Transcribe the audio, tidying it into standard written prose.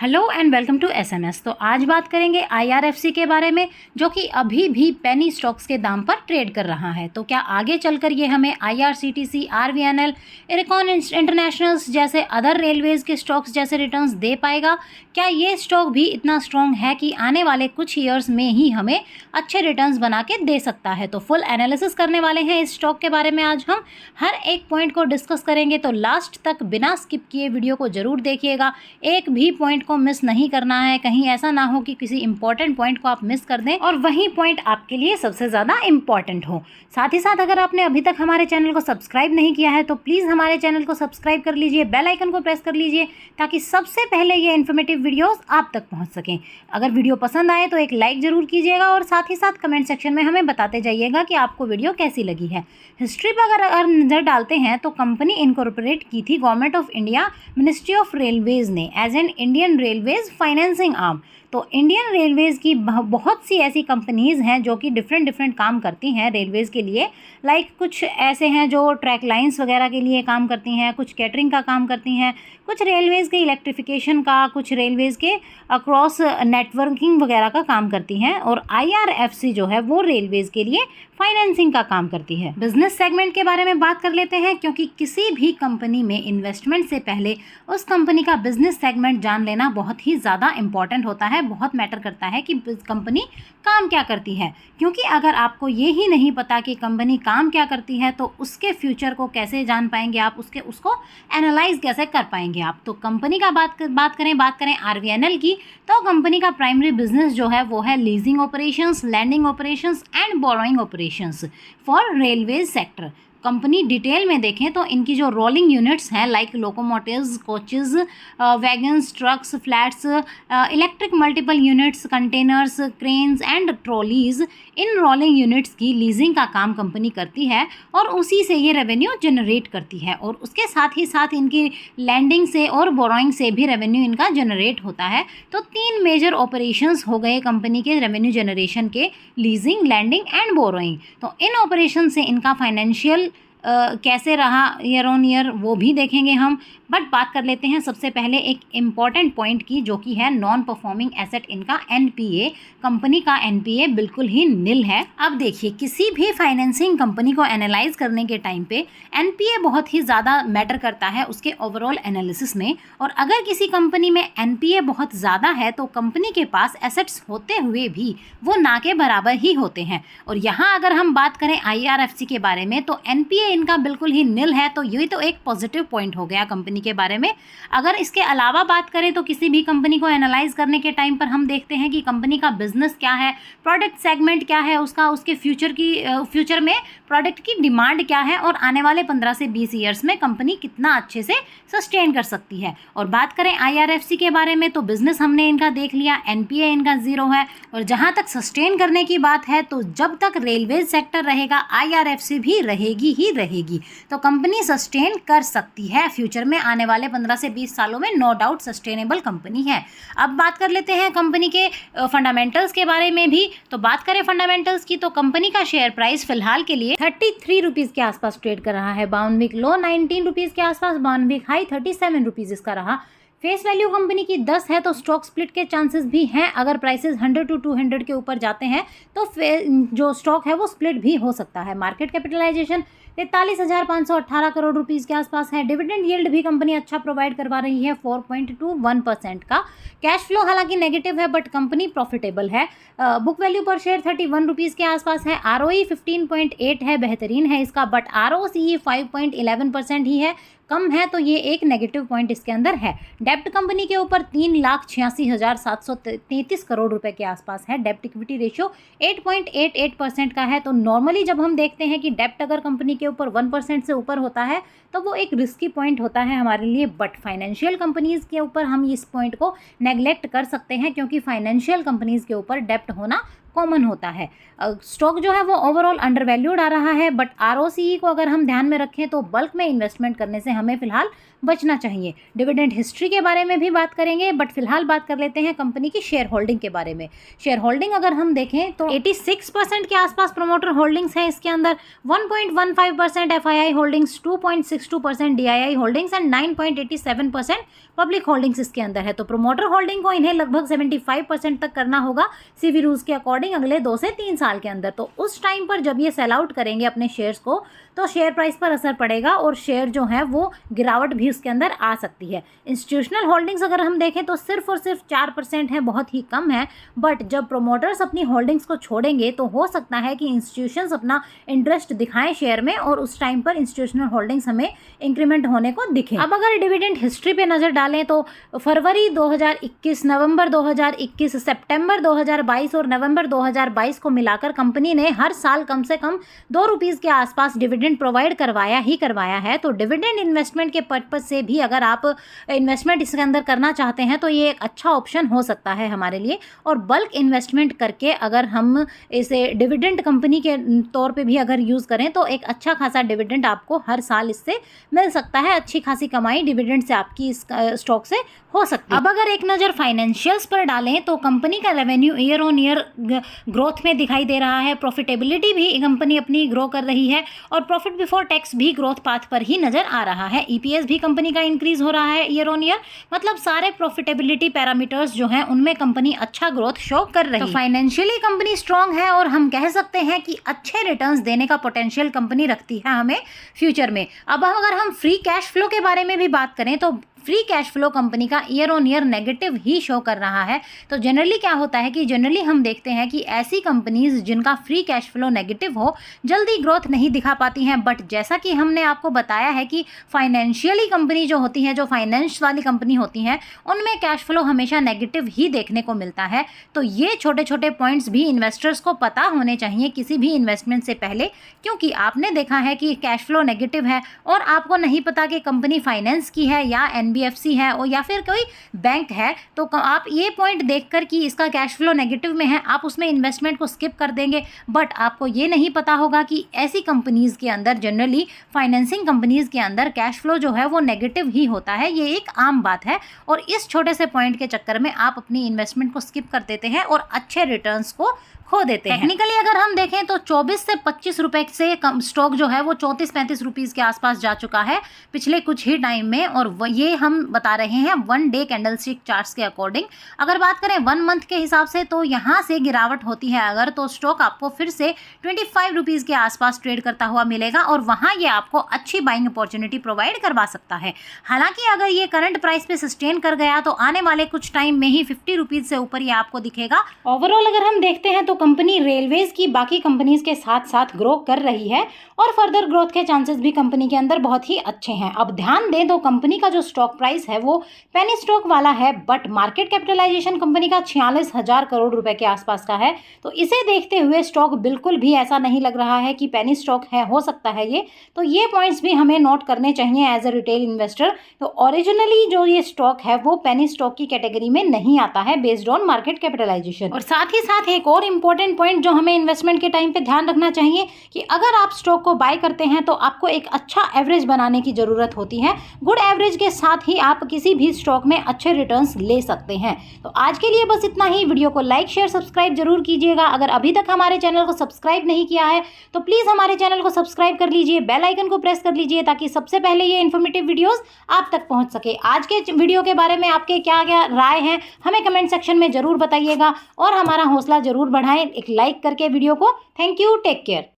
Hello and welcome to SMS. तो आज बात करेंगे आईआरएफसी के बारे में, जो कि अभी भी पेनी स्टॉक्स के दाम पर ट्रेड कर रहा है। तो क्या आगे चलकर ये हमें आईआरसीटीसी, आरवीएनएल, इरकॉन इंटरनेशनल्स जैसे अदर रेलवेज के स्टॉक्स जैसे रिटर्न्स दे पाएगा? क्या ये स्टॉक भी इतना स्ट्रॉन्ग है कि आने वाले कुछ ईयर्स में ही हमें अच्छे रिटर्न्स बना के दे सकता है? तो फुल एनालिसिस करने वाले हैं इस स्टॉक के बारे में। आज हम हर एक पॉइंट को डिस्कस करेंगे, तो लास्ट तक बिना स्किप किए वीडियो को जरूर देखिएगा। एक भी पॉइंट को मिस नहीं करना है, कहीं ऐसा ना हो कि किसी इंपॉर्टेंट पॉइंट को आप मिस कर दें और वही पॉइंट आपके लिए सबसे ज़्यादा इंपॉर्टेंट हो। साथ ही साथ अगर आपने अभी तक हमारे चैनल को सब्सक्राइब नहीं किया है तो प्लीज़ हमारे चैनल को सब्सक्राइब कर लीजिए, बेल आइकन को प्रेस कर लीजिए ताकि सबसे पहले ये इन्फॉर्मेटिव वीडियोस आप तक पहुंच सकें। अगर वीडियो पसंद आए तो एक लाइक ज़रूर कीजिएगा और साथ ही साथ कमेंट सेक्शन में हमें बताते जाइएगा कि आपको वीडियो कैसी लगी है। हिस्ट्री पर अगर नज़र डालते हैं तो कंपनी इनकॉर्पोरेट की थी government of India, ministry of railways ने as an Indian railways financing arm. तो इंडियन रेलवेज़ की बहुत सी ऐसी कंपनीज़ हैं जो कि डिफरेंट काम करती हैं रेलवेज़ के लिए। लाइक कुछ ऐसे हैं जो ट्रैक लाइंस वगैरह के लिए काम करती हैं, कुछ कैटरिंग का काम करती हैं, कुछ रेलवेज़ के इलेक्ट्रिफिकेशन का, कुछ रेलवेज़ के अक्रॉस नेटवर्किंग वगैरह का काम करती हैं। और आईआरएफसी जो है वो रेलवेज़ के लिए फाइनेंसिंग का काम करती है। बिजनेस सेगमेंट के बारे में बात कर लेते हैं, क्योंकि किसी भी कंपनी में इन्वेस्टमेंट से पहले उस कंपनी का बिजनेस सेगमेंट जान लेना बहुत ही ज़्यादा इंपॉर्टेंट होता है। बहुत मैटर करता है कि कंपनी काम क्या करती है, क्योंकि अगर आपको ये ही नहीं पता कि कंपनी काम क्या करती है तो उसके फ्यूचर को कैसे जान पाएंगे आप, उसको एनालाइज कैसे कर पाएंगे आप। तो कंपनी का बात करें आरवीएनएल की, तो कंपनी का प्राइमरी बिजनेस जो है वो है leasing operations, lending operations and borrowing operations for railway sector. Company detail में देखें तो इनकी जो रोलिंग यूनिट्स हैं like locomotives, coaches, wagons, trucks, flats, electric multiple units, containers, cranes and trolleys, इन रोलिंग यूनिट्स की लीजिंग का काम कंपनी करती है और उसी से ये रेवेन्यू जनरेट करती है। और उसके साथ ही साथ इनकी लैंडिंग से और बोरोइंग से भी रेवेन्यू इनका जनरेट होता है। तो 3 मेजर ऑपरेशंस हो गए कंपनी के रेवेन्यू जनरेशन के, लीजिंग, लैंडिंग एंड बोरोइंग। तो इन ऑपरेशन से इनका फाइनेंशियल कैसे रहा ईयर ऑन ईयर वो भी देखेंगे हम। बट बात कर लेते हैं सबसे पहले एक इम्पॉर्टेंट पॉइंट की, जो कि है नॉन परफॉर्मिंग एसेट इनका एनपीए। कंपनी का एनपीए बिल्कुल ही निल है। अब देखिए, किसी भी फाइनेंसिंग कंपनी को एनालाइज करने के टाइम पे एनपीए बहुत ही ज़्यादा मैटर करता है उसके ओवरऑल एनालिसिस में। और अगर किसी कंपनी में एनपीए बहुत ज़्यादा है तो कंपनी के पास एसेट्स होते हुए भी वो ना के बराबर ही होते हैं। और यहाँ अगर हम बात करें आईआरएफसी के बारे में तो एनपीए इनका बिल्कुल ही निल है। तो ये तो एक पॉजिटिव पॉइंट हो गया कंपनी के बारे में। अगर इसके अलावा बात करें तो किसी भी कंपनी को एनालाइज करने के टाइम पर हम देखते हैं कि कंपनी का बिजनेस क्या है, प्रोडक्ट सेगमेंट क्या है उसका, उसके फ्यूचर में प्रोडक्ट की डिमांड क्या है और आने वाले 15 से 20 ईयर्स में कंपनी कितना अच्छे से सस्टेन कर सकती है। और बात करें आईआरएफसी के बारे में तो बिजनेस हमने इनका देख लिया, एनपीए इनका 0 है। और जहां तक सस्टेन करने की बात है तो जब तक रेलवे सेक्टर रहेगा आईआरएफसी भी रहेगी ही रहेगी। तो कंपनी सस्टेन कर सकती है फ्यूचर में, आने वाले 15 से 20 सालों में नो डाउट सस्टेनेबल कंपनी है। अब बात कर लेते हैं कंपनी के फंडामेंटल्स के बारे में भी। तो बात करें फंडामेंटल्स की तो कंपनी का शेयर प्राइस फिलहाल के लिए 33 रुपीज़ के आसपास ट्रेड कर रहा है। 52 वीक लो 19 रुपीज़ के आसपास, 52 वीक हाई 37 रुपीज़ इसका रहा। फेस वैल्यू कंपनी की 10 है तो स्टॉक स्प्लिट के चांसेस भी हैं। अगर प्राइसेस 100 to 200 के ऊपर जाते हैं तो जो स्टॉक है वो स्प्लिट भी हो सकता है। मार्केट कैपिटलाइजेशन 43,518 करोड़ रुपीस के आसपास है। डिविडेंड यील्ड भी कंपनी अच्छा प्रोवाइड करवा रही है 4.21% का। कैश फ्लो हालांकि नेगेटिव है बट कंपनी प्रॉफिटेबल है। बुक वैल्यू पर शेयर 31 रुपीज़ के आसपास है। आरओई 15.8 है, बेहतरीन है इसका, बट आरओसीई 5.11% ही है, कम है। तो ये एक नेगेटिव पॉइंट इसके अंदर है। डेप्ट कंपनी के ऊपर 3,86,733 करोड़ रुपए के आसपास है। डेप्ट इक्विटी रेशियो 8.88% का है। तो नॉर्मली जब हम देखते हैं कि डेप्ट अगर कंपनी के ऊपर 1% से ऊपर होता है तो वो एक रिस्की पॉइंट होता है हमारे लिए। बट फाइनेंशियल कंपनीज़ के ऊपर हम इस पॉइंट को नेग्लेक्ट कर सकते हैं, क्योंकि फाइनेंशियल कंपनीज़ के ऊपर डेप्ट होना कॉमन होता है। स्टॉक जो है वो ओवरऑल अंडर वैल्यूड आ रहा है। बट आरओसीई को अगर हम ध्यान में रखें तो बल्क में इन्वेस्टमेंट करने से हमें फिलहाल बचना चाहिए। डिविडेंड हिस्ट्री के बारे में भी बात करेंगे, बट फिलहाल बात कर लेते हैं कंपनी की शेयर होल्डिंग के बारे में। शेयर होल्डिंग अगर हम देखें तो 86% के आसपास प्रोमोटर होल्डिंग्स हैं इसके अंदर, 1.15% FII holdings, 2.62% DII holdings and 9.87% public holdings इसके अंदर है। तो प्रोमोटर होल्डिंग को इन्हें लगभग 75% तक करना होगा सीबी रूल्स के अकॉर्डिंग अगले 2 से 3 साल के अंदर। तो उस टाइम पर जब ये सेल आउट करेंगे अपने शेयर्स को तो शेयर प्राइस पर असर पड़ेगा और शेयर जो है वो गिरावट भी उसके अंदर आ सकती है। इंस्टीट्यूशनल होल्डिंग्स अगर हम देखें तो सिर्फ और सिर्फ 4% है, बहुत ही कम है। बट जब प्रोमोटर्स अपनी होल्डिंग्स को छोड़ेंगे तो हो सकता है कि इंस्टीट्यूशंस अपना इंटरेस्ट दिखाएं शेयर में और उस टाइम पर इंस्टीट्यूशनल होल्डिंग्स हमें इंक्रीमेंट होने को दिखे। अब अगर डिविडेंड हिस्ट्री पे नज़र डालें तो फरवरी 2021, नवंबर 2021, सितंबर 2022 और नवंबर 2022 को मिलाकर कंपनी ने हर साल कम से कम ₹2 के आसपास डिविडेंड प्रोवाइड करवाया है। तो डिविडेंड इन्वेस्टमेंट के पर्पज से भी अगर आप इन्वेस्टमेंट इसके अंदर करना चाहते हैं तो ये एक अच्छा ऑप्शन हो सकता है हमारे लिए। और बल्क इन्वेस्टमेंट करके अगर हम इसे डिविडेंड कंपनी के तौर पे भी अगर यूज़ करें तो एक अच्छा खासा डिविडेंड आपको हर साल इससे मिल सकता है। अच्छी खासी कमाई डिविडेंड से आपकी इस स्टॉक से हो सकती है। अब अगर एक नज़र फाइनेंशियल्स पर डालें तो कंपनी का revenue year on year growth में दिखाई दे रहा है। प्रॉफिटेबिलिटी भी कंपनी अपनी ग्रो कर रही है और प्रॉफिट बिफोर टैक्स भी ग्रोथ पाथ पर ही नजर आ रहा है। EPS भी कंपनी का इंक्रीज हो रहा है ईयर ऑन ईयर। मतलब सारे प्रॉफिटेबिलिटी पैरामीटर्स जो हैं उनमें कंपनी अच्छा ग्रोथ शो कर रही है। तो फाइनेंशियली कंपनी स्ट्रांग है और हम कह सकते हैं कि अच्छे रिटर्न्स देने का पोटेंशियल कंपनी रखती है हमें फ्यूचर में। अब अगर हम फ्री कैश फ्लो के बारे में भी बात करें तो फ्री कैश फ्लो कंपनी का year on year negative he show कर रहा है। तो जनरली क्या होता है कि जनरली हम देखते हैं कि ऐसी कंपनीज जिनका फ्री कैश फ्लो नेगेटिव हो जल्दी ग्रोथ नहीं दिखा पाती हैं। बट जैसा कि हमने आपको बताया है कि फाइनेंशियली कंपनी जो होती है, जो फाइनेंस वाली कंपनी होती हैं, उनमें कैश फ्लो हमेशा नेगेटिव ही देखने को मिलता है। तो ये छोटे छोटे पॉइंट्स भी इन्वेस्टर्स को पता होने चाहिए किसी भी इन्वेस्टमेंट से पहले, क्योंकि आपने देखा है कि कैश फ्लो नेगेटिव है और आपको नहीं पता कि कंपनी फाइनेंस की है या NBFC है और या फिर कोई बैंक है, तो आप ये पॉइंट देखकर कि इसका कैश फ्लो नेगेटिव में है आप उसमें इन्वेस्टमेंट को स्किप कर देंगे। बट आपको ये नहीं पता होगा कि ऐसी कंपनीज़ के अंदर जनरली फाइनेंसिंग कंपनीज़ के अंदर कैश फ्लो जो है वो नेगेटिव ही होता है। ये एक आम बात है और इस छोटे से पॉइंट के चक्कर में आप अपनी इन्वेस्टमेंट को स्किप कर देते हैं और अच्छे रिटर्न्स को खो देते हैं। टेक्निकली अगर हम देखें तो 24 से 25 रुपए से कम स्टॉक जो है वो 34-35 रुपीज़ के आसपास जा चुका है पिछले कुछ ही टाइम में। और ये हम बता रहे हैं 1 डे कैंडलस्टिक चार्ट्स के अकॉर्डिंग। अगर बात करें 1 मंथ के हिसाब से तो यहाँ से गिरावट होती है अगर, तो स्टॉक आपको फिर से 25 रुपीज़ के आसपास ट्रेड करता हुआ मिलेगा और वहाँ ये आपको अच्छी बाइंग अपॉर्चुनिटी प्रोवाइड करवा सकता है। हालांकि अगर ये करंट प्राइस पे सस्टेन कर गया तो आने वाले कुछ टाइम में ही 50 रुपीज़ से ऊपर ये आपको दिखेगा। ओवरऑल अगर हम देखते हैं तो कंपनी रेलवेज की बाकी कंपनीज के साथ साथ ग्रो कर रही है और फर्दर ग्रोथ के चांसेस भी कंपनी के अंदर बहुत ही अच्छे हैं। अब ध्यान दें तो कंपनी का जो स्टॉक प्राइस है वो पेनी स्टॉक वाला है, बट मार्केट कैपिटलाइजेशन कंपनी का 46,000 करोड़ रुपए के आसपास का है। तो इसे देखते हुए स्टॉक बिल्कुल भी ऐसा नहीं लग रहा है कि पेनी स्टॉक है, हो सकता है ये। तो ये पॉइंट्स भी हमें नोट करने चाहिए एज ए रिटेल इन्वेस्टर। तो ओरिजिनली जो ये स्टॉक है वो पेनी स्टॉक की कैटेगरी में नहीं आता है बेस्ड ऑन मार्केट कैपिटलाइजेशन। और साथ ही साथ एक और इम्पोर्टेंट पॉइंट जो हमें इन्वेस्टमेंट के टाइम पे ध्यान रखना चाहिए कि अगर आप स्टॉक को बाय करते हैं तो आपको एक अच्छा एवरेज बनाने की जरूरत होती है। गुड एवरेज के साथ ही आप किसी भी स्टॉक में अच्छे रिटर्न्स ले सकते हैं। तो आज के लिए बस इतना ही। वीडियो को लाइक शेयर सब्सक्राइब जरूर कीजिएगा। अगर अभी तक हमारे चैनल को सब्सक्राइब नहीं किया है तो प्लीज़ हमारे चैनल को सब्सक्राइब कर लीजिए, बेल आइकन को प्रेस कर लीजिए ताकि सबसे पहले ये इन्फॉर्मेटिव वीडियोस आप तक पहुंच सके। आज के वीडियो के बारे में आपके क्या क्या राय हैं हमें कमेंट सेक्शन में जरूर बताइएगा और हमारा हौसला जरूर बढ़ाएं एक लाइक करके वीडियो को। Thank you, take care.